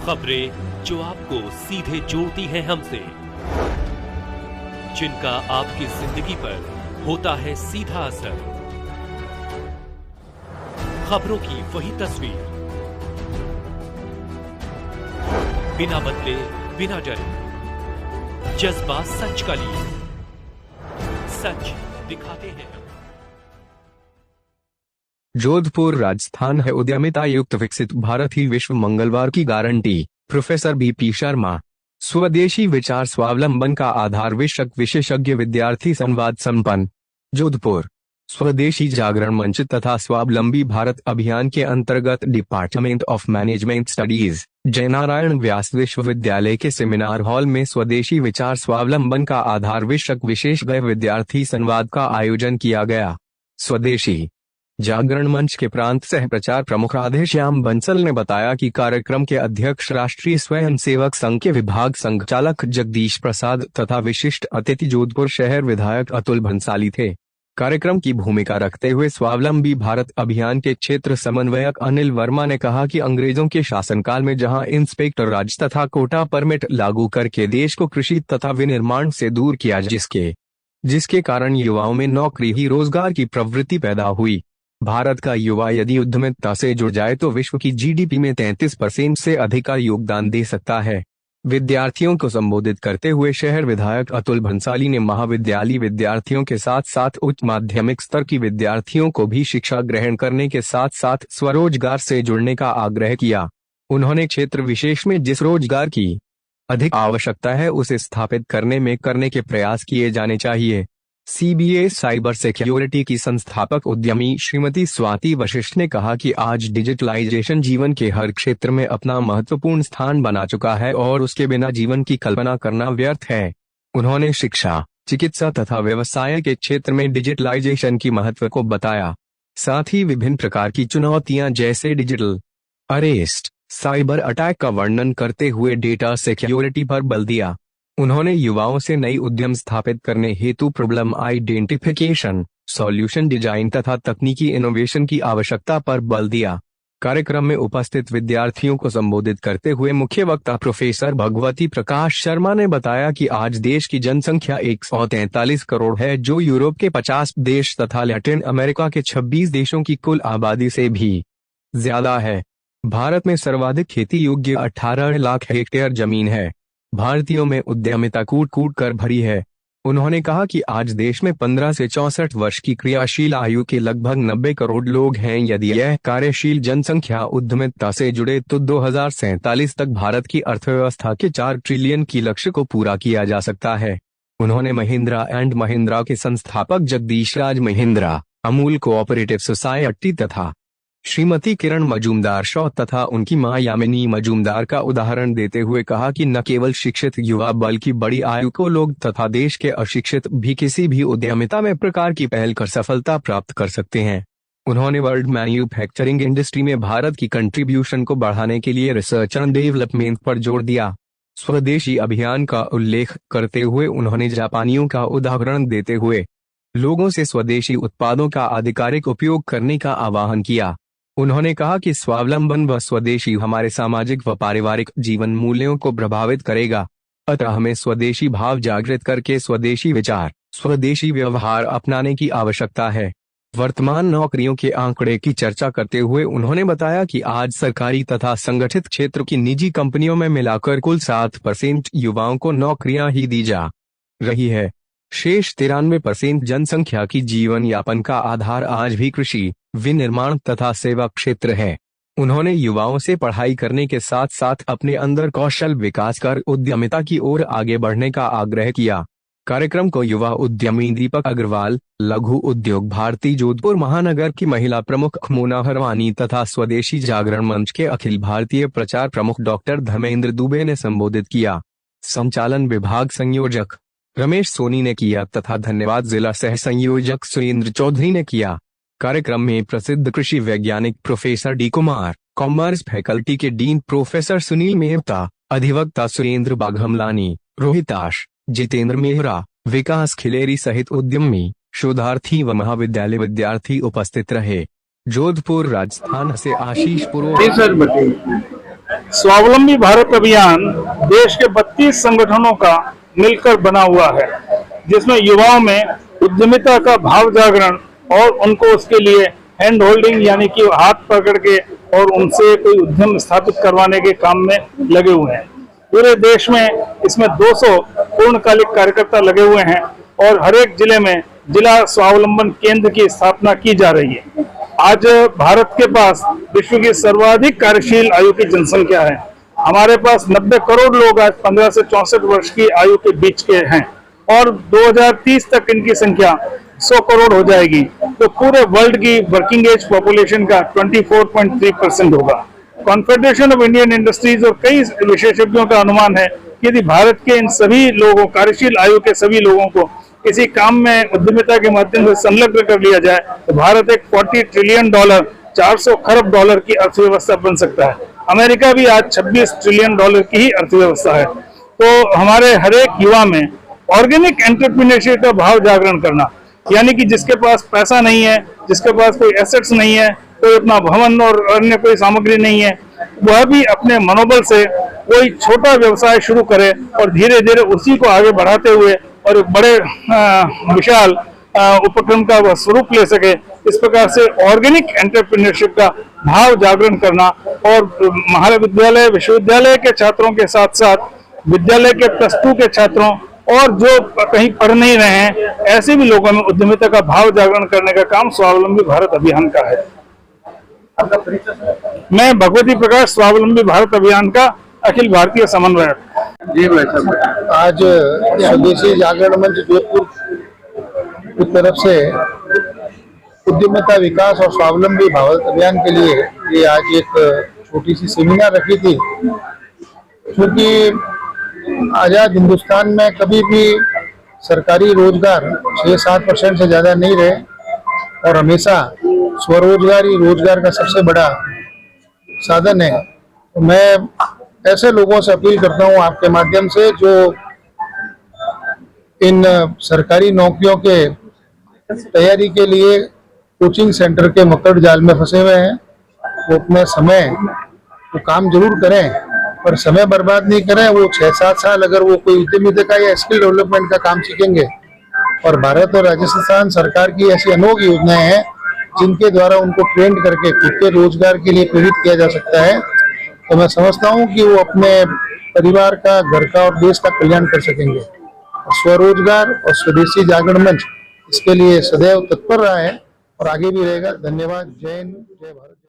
खबरें जो आपको सीधे जोड़ती हैं हमसे, जिनका आपकी जिंदगी पर होता है सीधा असर। खबरों की वही तस्वीर, बिना बदले बिना डरे, जज्बा सच का लिए, सच दिखाते हैं। जोधपुर राजस्थान है उद्यमिता युक्त विकसित भारत ही विश्व मंगलवार की गारंटी। Professor BP Sharma. स्वदेशी विचार स्वावलंबन का आधार विषयक विशेषज्ञ विद्यार्थी संवाद संपन्न। जोधपुर। स्वदेशी जागरण मंच तथा स्वावलंबी भारत अभियान के अंतर्गत department of management studies Jainarayan Vyas Vishwavidyalaya के सेमिनार हॉल में स्वदेशी विचार स्वावलंबन का आधार विषयक विशेषज्ञ विद्यार्थी संवाद का आयोजन किया गया। स्वदेशी जागरण मंच के प्रांत सह प्रचार प्रमुख राधेश्याम बंसल ने बताया कि कार्यक्रम के अध्यक्ष राष्ट्रीय स्वयंसेवक संघ के विभाग संचालक जगदीश प्रसाद तथा विशिष्ट अतिथि जोधपुर शहर विधायक अतुल भंसाली थे। कार्यक्रम की भूमिका रखते हुए स्वावलंबी भारत अभियान के क्षेत्र समन्वयक अनिल वर्मा ने कहा कि अंग्रेजों के शासनकाल में जहां इंस्पेक्टर राज तथा कोटा परमिट लागू करके देश को कृषि तथा विनिर्माण से दूर किया, जिसके कारण युवाओं में नौकरी ही रोजगार की प्रवृत्ति पैदा हुई। भारत का युवा यदि उद्यमिता से जुड़ जाए तो विश्व की जीडीपी में 33% से अधिक का योगदान दे सकता है। विद्यार्थियों को संबोधित करते हुए शहर विधायक अतुल भंसाली ने महाविद्यालयी विद्यार्थियों के साथ साथ उच्च माध्यमिक स्तर की विद्यार्थियों को भी शिक्षा ग्रहण करने के साथ साथ स्वरोजगार से जुड़ने का आग्रह किया। उन्होंने क्षेत्र विशेष में जिस रोजगार की अधिक आवश्यकता है उसे स्थापित करने के प्रयास किए जाने चाहिए। सीबीए साइबर सिक्योरिटी की संस्थापक उद्यमी श्रीमती स्वाति वशिष्ठ ने कहा कि आज डिजिटलाइजेशन जीवन के हर क्षेत्र में अपना महत्वपूर्ण स्थान बना चुका है और उसके बिना जीवन की कल्पना करना व्यर्थ है। उन्होंने शिक्षा, चिकित्सा तथा व्यवसाय के क्षेत्र में डिजिटलाइजेशन की महत्व को बताया। साथ ही विभिन्न प्रकार की चुनौतियां जैसे डिजिटल अरेस्ट, साइबर अटैक का वर्णन करते हुए डेटा सिक्योरिटी पर बल दिया। उन्होंने युवाओं से नई उद्यम स्थापित करने हेतु प्रॉब्लम आइडेंटिफिकेशन, सॉल्यूशन डिजाइन तथा तकनीकी इनोवेशन की आवश्यकता पर बल दिया। कार्यक्रम में उपस्थित विद्यार्थियों को संबोधित करते हुए मुख्य वक्ता प्रोफेसर भगवती प्रकाश शर्मा ने बताया कि आज देश की जनसंख्या 143 करोड़ है, जो यूरोप के 50 देश तथा लैटिन अमेरिका के 26 देशों की कुल आबादी से भी ज्यादा है। भारत में सर्वाधिक खेती योग्य 18 लाख हेक्टेयर जमीन है। भारतीयों में उद्यमिता कूट कूट कर भरी है। उन्होंने कहा कि आज देश में 15 से 64 वर्ष की क्रियाशील आयु के लगभग 90 करोड़ लोग हैं। यदि यह कार्यशील जनसंख्या उद्यमिता से जुड़े तो 2047 तक भारत की अर्थव्यवस्था के 4 ट्रिलियन की लक्ष्य को पूरा किया जा सकता है। उन्होंने महिंद्रा एंड महिंद्रा के संस्थापक जगदीश राज महिंद्रा, अमूल कोऑपरेटिव सोसाइटी तथा श्रीमती किरण मजूमदार शॉ तथा उनकी मां यामिनी मजूमदार का उदाहरण देते हुए कहा कि न केवल शिक्षित युवा बल्कि बड़ी आयु को लोग तथा देश के अशिक्षित भी किसी भी उद्यमिता में प्रकार की पहल कर सफलता प्राप्त कर सकते हैं। उन्होंने वर्ल्ड मैन्युफैक्चरिंग इंडस्ट्री में भारत की कंट्रीब्यूशन को बढ़ाने के लिए रिसर्च एंड डेवलपमेंट पर जोर दिया। स्वदेशी अभियान का उल्लेख करते हुए उन्होंने जापानियों का उदाहरण देते हुए लोगों से स्वदेशी उत्पादों का आधिकारिक उपयोग करने का आह्वान किया। उन्होंने कहा कि स्वावलंबन व स्वदेशी हमारे सामाजिक व पारिवारिक जीवन मूल्यों को प्रभावित करेगा, अतः हमें स्वदेशी भाव जागृत करके स्वदेशी विचार, स्वदेशी व्यवहार अपनाने की आवश्यकता है। वर्तमान नौकरियों के आंकड़े की चर्चा करते हुए उन्होंने बताया कि आज सरकारी तथा संगठित क्षेत्र की निजी कंपनियों में मिलाकर कुल 7% युवाओं को नौकरियां ही दी जा रही है। शेष 93% जनसंख्या की जीवन यापन का आधार आज भी कृषि, विनिर्माण तथा सेवा क्षेत्र है। उन्होंने युवाओं से पढ़ाई करने के साथ साथ अपने अंदर कौशल विकास कर उद्यमिता की ओर आगे बढ़ने का आग्रह किया। कार्यक्रम को युवा उद्यमी दीपक अग्रवाल, लघु उद्योग भारती जोधपुर महानगर की महिला प्रमुख मोना हरवानी तथा स्वदेशी जागरण मंच के अखिल भारतीय प्रचार प्रमुख डॉक्टर धर्मेंद्र दुबे ने संबोधित किया। संचालन विभाग संयोजक रमेश सोनी ने किया तथा धन्यवाद जिला सह संयोजक सुरेंद्र चौधरी ने किया। कार्यक्रम में प्रसिद्ध कृषि वैज्ञानिक professor D Kumar, commerce faculty के डीन प्रोफेसर सुनील मेहता, अधिवक्ता सुरेंद्र बाघमलानी, रोहिताश, जितेंद्र मेहरा, विकास खिलेरी सहित उद्यमी, शोधार्थी व महाविद्यालय विद्यार्थी उपस्थित रहे। जोधपुर राजस्थान से आशीष पुरोहित। स्वावलंबी भारत अभियान देश के 32 संगठनों का मिलकर बना हुआ है, जिसमें युवाओं में उद्यमिता का भाव जागरण और उनको उसके लिए हैंड होल्डिंग यानी कि हाथ पकड़ के और उनसे कोई उद्यम स्थापित करवाने के काम में लगे हुए हैं। पूरे देश में इसमें 200 पूर्णकालिक कार्यकर्ता लगे हुए हैं और हर एक जिले में जिला स्वावलंबन केंद्र की स्थापना की जा रही है। आज भारत के पास विश्व की सर्वाधिक कार्यशील आयु की जनसंख्या है। हमारे पास 90 करोड़ लोग आज 15 से 64 वर्ष की आयु के बीच के हैं और 2030 तक इनकी संख्या 100 करोड़ हो जाएगी, तो पूरे वर्ल्ड की वर्किंग एज पॉपुलेशन का 24.3% होगा। कॉन्फेडरेशन ऑफ इंडियन इंडस्ट्रीज और कई विशेषज्ञों का अनुमान है कि यदि भारत के इन सभी लोगों, कार्यशील आयु के सभी लोगों को किसी काम में उद्यमिता के माध्यम से संलग्न कर लिया जाए तो भारत एक $40 ट्रिलियन 400 खरब डॉलर की अर्थव्यवस्था बन सकता है। अमेरिका भी आज $26 ट्रिलियन की ही अर्थव्यवस्था है। तो हमारे हर एक युवा में ऑर्गेनिक एंटरप्रेन्योरशिप का भाव जागरण करना, यानी कि जिसके पास पैसा नहीं है, जिसके पास कोई एसेट्स नहीं है, कोई अपना भवन और अन्य कोई सामग्री नहीं है, वह भी अपने मनोबल से कोई छोटा व्यवसाय शुरू करे और धीरे धीरे उसी को आगे बढ़ाते हुए और एक बड़े विशाल उपक्रम का वह स्वरूप ले सके। इस प्रकार से ऑर्गेनिक एंटरप्रेन्योरशिप का भाव जागरण करना और महाविद्यालय, विश्वविद्यालय के छात्रों के साथ साथ विद्यालय के +2 के छात्रों और जो कहीं पढ़ नहीं रहे हैं ऐसे भी लोगों में उद्यमिता का भाव जागरण करने का काम स्वावलंबी भारत अभियान का है। मैं भगवती प्रकाश, स्वावलंबी भारत अभियान का अखिल भारतीय समन्वयक। जी भाई साहब, आज स्वदेशी जागरण मंच जोधपुर की तरफ से उद्यमिता विकास और स्वावलंबी भारत अभियान के लिए ये आज एक छोटी सी सेमिनार रखी थी, क्योंकि आजाद हिंदुस्तान में कभी भी सरकारी रोजगार 6-7% से ज्यादा नहीं रहे और हमेशा स्वरोजगार ही रोजगार का सबसे बड़ा साधन है। तो मैं ऐसे लोगों से अपील करता हूं आपके माध्यम से जो इन सरकारी नौकरियों के तैयारी के लिए कोचिंग सेंटर के मकड़ जाल में फंसे हुए हैं, वो अपने समय वो काम जरूर करें पर समय बर्बाद नहीं करें। वो 6-7 साल अगर वो कोई उद्यमिता का या स्किल डेवलपमेंट का काम सीखेंगे और भारत और राजस्थान सरकार की ऐसी अनोखी योजनाएं हैं जिनके द्वारा उनको ट्रेंड करके खुद के रोजगार के लिए प्रेरित किया जा सकता है, तो मैं समझता हूं कि वो अपने परिवार का, घर का और देश का कल्याण कर सकेंगे। स्वरोजगार और स्वदेशी जागरण मंच इसके लिए सदैव तत्पर रहा है और आगे भी रहेगा। धन्यवाद। जय हिंद, जय भारत।